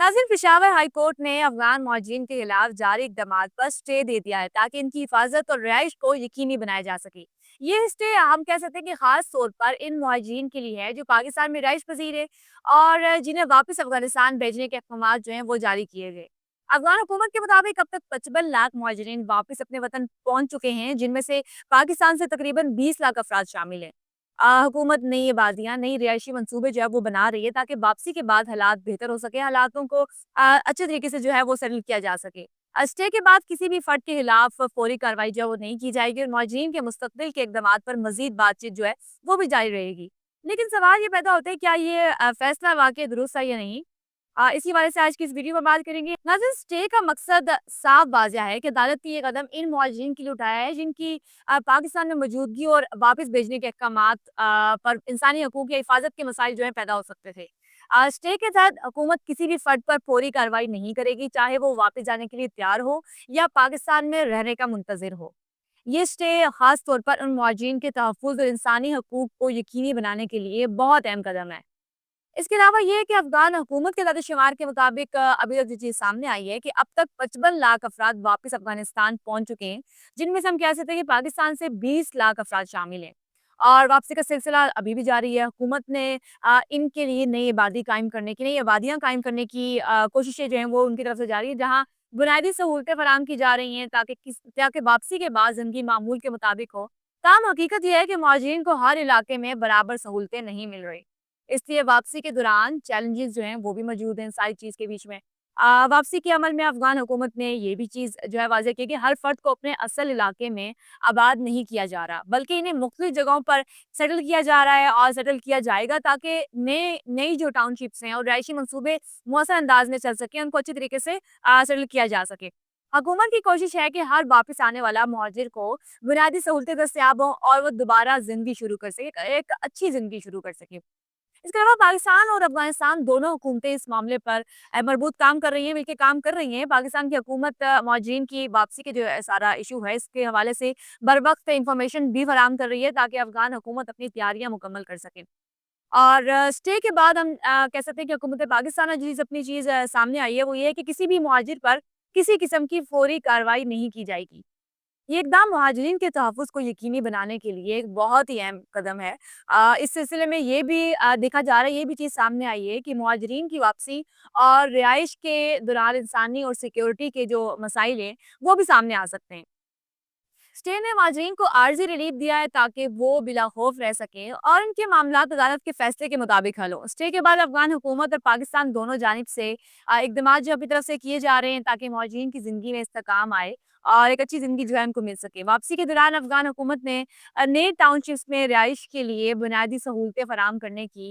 नाज़रीन, Peshawar high court ने अफगान महाजिरीन के खिलाफ जारी इक़दामात पर स्टे दे दिया है ताकि इनकी हिफाजत और रिहाइश को यकीनी बनाया जा सके। ये स्टे हम कह सकते हैं कि खास तौर पर इन महाजिरीन के लिए है जो पाकिस्तान में रिहाइश पजीर है और जिन्हें वापस अफगानिस्तान भेजने के अहकाम जो हैं वो जारी किए गए। अफगान हुकूमत के मुताबिक अब तक 55 लाख महाजिरीन वापस अपने वतन पहुंच चुके हैं, जिनमें से पाकिस्तान से तकरीबन 20 लाख अफराद शामिल हैं। हुकूमत नई आबादियाँ, नई रिहायशी मंसूबे जो है वो बना रही है ताकि वापसी के बाद हालात बेहतर हो सके, हालातों को अच्छे तरीके से जो है वो सेटल किया जा सके। स्टे के बाद किसी भी फर्द के खिलाफ फौरी कार्रवाई जो है वो नहीं की जाएगी और मुहाजिरीन के मुस्तकबिल के इक़दामात पर मज़ीद बातचीत जो है वो भी जारी रहेगी। लेकिन सवाल ये पैदा होता है, क्या ये फैसला वाक़ई दुरुस्त है या नहीं? इसी वजह से आज की इस वीडियो में बात करेंगे। नाज़रीन, स्टे का मकसद साफ वाज़ेह है कि अदालत ने ये कदम इन मुहाजिरीन के लिए उठाया है जिनकी पाकिस्तान में मौजूदगी और वापस भेजने के अहकामात पर इंसानी हकूक या हिफाजत के मसाइल जो है पैदा हो सकते थे। स्टे के तहत हुकूमत किसी भी फर्द पर फौरी कार्रवाई नहीं करेगी, चाहे वो वापस जाने के लिए तैयार हो या पाकिस्तान में रहने का मुंतज़िर हो। ये स्टे खास तौर पर उन मुहाजिरीन के तहफ़्फ़ुज़ और इंसानी हकूक को यकीनी बनाने के लिए बहुत अहम कदम है। इसके अलावा ये है कि अफ़गान हुकूमत के दानिश-शुमार के मुताबिक अभी तक जो चीज़ सामने आई है कि अब तक 55 लाख अफ़राद वापस अफ़गानिस्तान पहुँच चुके हैं, जिनमें से हम कह सकते हैं कि पाकिस्तान से 20 लाख अफ़राद शामिल हैं और वापसी का सिलसिला अभी भी जारी है। हुकूमत ने इनके लिए नई आबादियाँ कायम करने की कोशिशें जो हैं वो उनकी तरफ से जारी है, जहाँ बुनियादी सहूलतें फराहम की जा रही हैं ताकि वापसी के बाद ज़िंदगी मामूल के मुताबिक हो। ताहम हकीकत ये है कि मुहाजिरीन को हर इलाके में बराबर सहूलतें नहीं मिल रही। इसलिए वापसी के दौरान चैलेंजेस जो हैं वो भी मौजूद हैं सारी चीज़ के बीच में। वापसी के अमल में अफ़गान हुकूमत ने ये भी चीज़ जो है वाज़ेह की है कि हर फ़र्द को अपने असल इलाके में आबाद नहीं किया जा रहा, बल्कि इन्हें मुख्तलिफ जगहों पर सेटल किया जा रहा है और सेटल किया जाएगा ताकि नई जो टाउनशिप्स हैं और रिहायशी मंसूबे मौसर अंदाज में चल सकें, उनको अच्छे तरीके से सेटल किया जा सके। हुकूमत की कोशिश है कि हर वापस आने वाला मुहाजिर को बुनियादी सहूलतें दस्तयाब हों और वो दोबारा ज़िंदगी शुरू कर सके, एक अच्छी ज़िंदगी शुरू कर सके। इसके अलावा पाकिस्तान और अफ़गानिस्तान दोनों हुकूमतें इस मामले पर मरबूत काम कर रही हैं, मिलके काम कर रही हैं। पाकिस्तान की हुकूमत मुहाजिरीन की वापसी के जो है सारा इश्यू है, इसके हवाले से बरवक़्त इन्फॉर्मेशन भी फराहम कर रही है ताकि अफ़गान हुकूमत अपनी तैयारियाँ मुकम्मल कर सके। और स्टे के बाद हम कह सकते हैं कि हुकूमत पाकिस्तान ने अपनी चीज़ सामने आई है, वो ये है कि किसी भी मुहाजिर पर किसी किस्म की फ़ौरी कार्रवाई नहीं की जाएगी। ये इक़दाम मुहाजिरीन के तहफ़्फ़ुज़ को यकीनी बनाने के लिए एक बहुत ही अहम कदम है। इस सिलसिले में ये भी देखा जा रहा है, ये भी चीज़ सामने आई है कि मुहाजिरीन की वापसी और रिहाइश के दौरान इंसानी और सिक्योरिटी के जो मसाइल हैं, वो भी सामने आ सकते हैं। स्टे ने मुहाजिरीन को आर्ज़ी रिलीफ दिया है ताकि वो बिला खौफ रह सकें और इनके मामलात अदालत के फैसले के मुताबिक हल हों। स्टे के बाद अफ़गान हुकूमत और पाकिस्तान दोनों जानिब से इक़दामात जो अपनी तरफ से किए जा रहे हैं ताकि मुहाजिरीन की ज़िंदगी में इस्तेकाम आए और एक अच्छी ज़िंदगी जो है उनको मिल सके। वापसी के दौरान अफ़गान हुकूमत ने नए टाउनशिप्स में रिहाइश के लिए बुनियादी सहूलतें फराहम करने की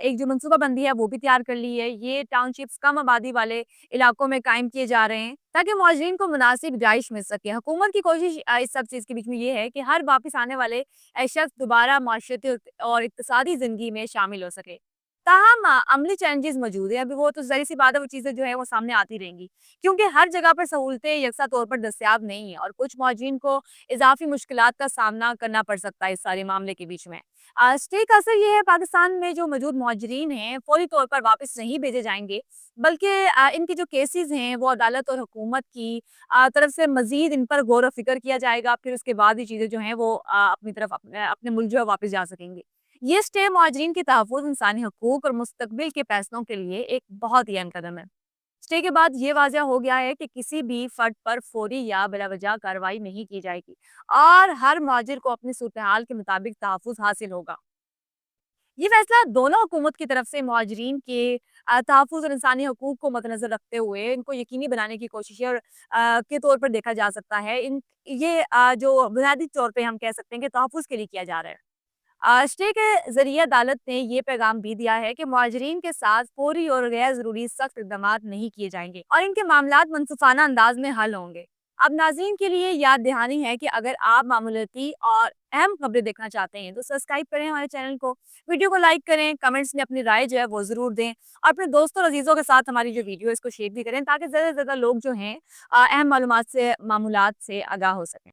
एक जो मनसूबाबंदी है वो भी तैयार कर ली है। ये टाउनशिप्स कम आबादी वाले इलाकों में कायम किए जा रहे हैं ताकि मुहाजिरीन को मुनासिब रिहाइश मिल सके। हुकूमत की कोशिश इस सब चीज़ के बीच में ये है कि हर वापस आने वाले शख्स दोबारा माशरती और इक़्तिसादी ज़िंदगी में शामिल हो सके। ताहम अमली चैलेंजेस मौजूद हैं, अभी वो तो ज़ाहिर-सी बात है, वो चीज़ें जो है वो सामने आती रहेंगी, क्योंकि हर जगह पर सहूलतें यकसा तौर पर दस्तयाब नहीं है और कुछ मुहाजिरीन को इज़ाफ़ी मुश्किलात का सामना करना पड़ सकता है इस सारे मामले के बीच में। स्टे का असर ये है, पाकिस्तान में जो मौजूद मुहाजिरीन हैं, फौरी तौर पर वापस नहीं भेजे जाएँगे, बल्कि इनके जो केसेज़ हैं वो अदालत और हुकूमत की तरफ से मज़ीद इन पर गौर व फ़िक्र किया जाएगा, फिर उसके बाद ये चीज़ें जो हैं वो अपनी तरफ अपने मुल्क जो है वापस जा सकेंगे। ये स्टे मुहाजिरीन के तहफ़्फ़ुज़, इंसानी हकूक़ और मुस्तक़बिल के फ़ैसलों के लिए एक बहुत ही अहम कदम है। स्टे के बाद ये वाज़ह हो गया है कि किसी भी फ़र्द पर फ़ौरी या बिलावजह कार्रवाई नहीं की जाएगी और हर मुहाजिर को अपनी सूरत-ए-हाल के मुताबिक तहफ़्फ़ुज़ हासिल होगा। ये फैसला दोनों हुकूमत की तरफ से मुहाजिरीन के तहफ़्फ़ुज़ और इंसानी हकूक़ को मद्देनज़र रखते हुए इनको यकीनी बनाने की कोशिश है और के तौर पर देखा जा सकता है। जो बुनियादी तौर पे हम कह सकते हैं कि तहफ़्फ़ुज़ के लिए किया जा रहा है। स्टे के ज़रिए अदालत ने ये पैगाम भी दिया है कि मुहाजिरीन के साथ फ़ौरी और गैर ज़रूरी सख्त इक़दामात नहीं किए जाएँगे और इनके मामलात मनसूफ़ाना अंदाज़ में हल होंगे। अब नाज़रीन के लिए याद दहानी है कि अगर आप मामूलाती और अहम खबरें देखना चाहते हैं तो सब्सक्राइब करें हमारे चैनल को, वीडियो को लाइक करें, कमेंट्स में अपनी राय जो है वो ज़रूर दें और अपने दोस्तों और अज़ीज़ों के साथ हमारी जो वीडियो है इसको शेयर भी करें ताकि ज़्यादा से ज़्यादा लोग जो हैं अहम मालूमात से, मामूलात से आगाह हो सकें।